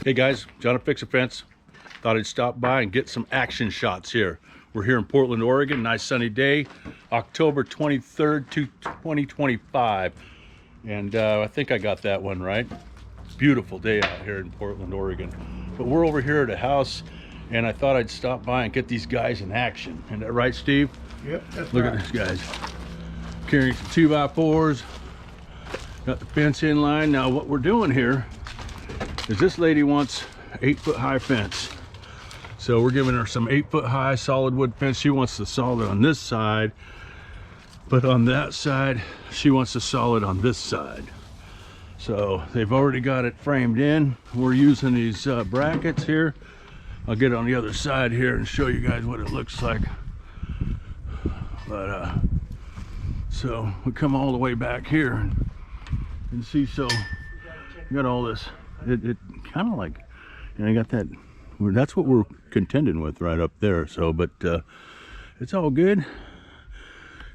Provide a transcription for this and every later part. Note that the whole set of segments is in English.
Hey guys, John at Fix a Fence. Thought I'd stop by and get some action shots here. We're here in Portland, Oregon. Nice sunny day, October 23rd, 2025. And I think I got that one right. Beautiful day out here in Portland, Oregon. But we're over here at a house, and I thought I'd stop by and get these guys in action. Isn't that right, Steve? Yep, that's Look right. at these guys. Carrying some 2x4s. Got the fence in line. Now what we're doing here is this lady wants 8-foot high fence. So we're giving her some 8-foot high solid wood fence. She wants the solid on this side, but on that side, she wants the solid on this side. So they've already got it framed in. We're using these brackets here. I'll get on the other side here and show you guys what it looks like. But so we come all the way back here and see, so you got all this. It kind of like, you know, you got that. That's what we're contending with right up there. So, but it's all good.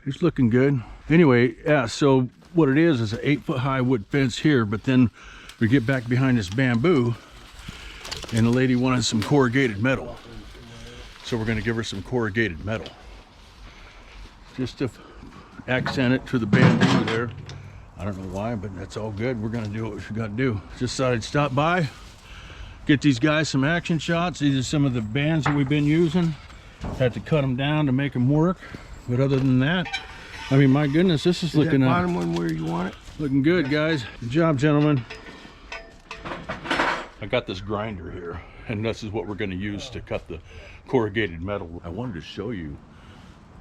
It's looking good. Anyway, yeah. So what it is an 8-foot high wood fence here, but then we get back behind this bamboo, and the lady wanted some corrugated metal. So we're going to give her some corrugated metal, just to accent it to the bamboo there. I don't know why, but that's all good. We're gonna do what we gotta do. Just thought I'd stop by, get these guys some action shots. These are some of the bands that we've been using. Had to cut them down to make them work. But other than that, I mean, my goodness, this is looking that bottom one where you want it. Looking good, guys. Good job, gentlemen. I got this grinder here, and this is what we're gonna use to cut the corrugated metal. I wanted to show you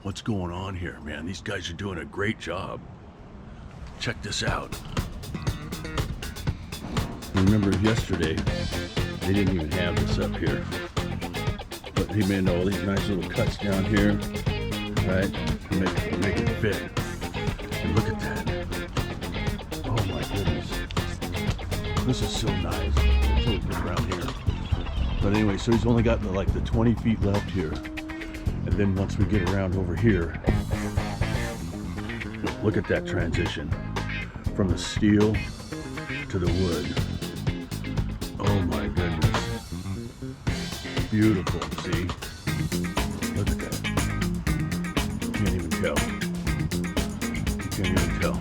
what's going on here, man. These guys are doing a great job. Check this out. Remember yesterday, they didn't even have this up here. But he made all these nice little cuts down here, right? To make it fit. And look at that. Oh my goodness. This is so nice. It's so good around here. But anyway, so he's only got like the 20 feet left here. And then once we get around over here, look at that transition from the steel to the wood. Oh my goodness. Beautiful, see? Look at that. You can't even tell. You can't even tell.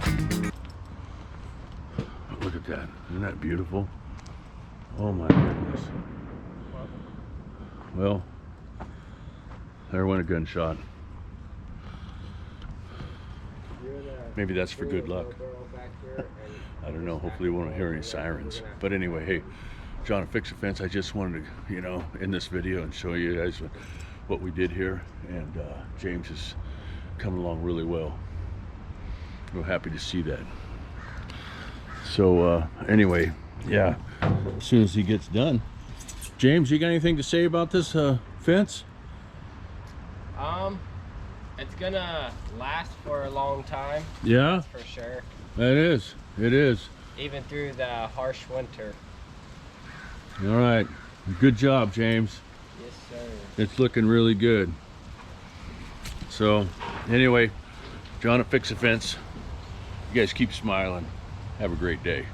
Look at that. Isn't that beautiful? Oh my goodness. Well, there went a gunshot. Maybe that's for good luck. I don't know. Hopefully we won't hear any sirens. But anyway, hey, John at Fix a Fence, I just wanted to, you know, in this video and show you guys what we did here. And James is coming along really well. We're happy to see that. So anyway, yeah, as soon as he gets done. James, you got anything to say about this fence? It's gonna last for a long time. Yeah, that's for sure. It is. It is. Even through the harsh winter. All right. Good job, James. Yes, sir. It's looking really good. So, anyway, John at Fix a Fence. You guys keep smiling. Have a great day.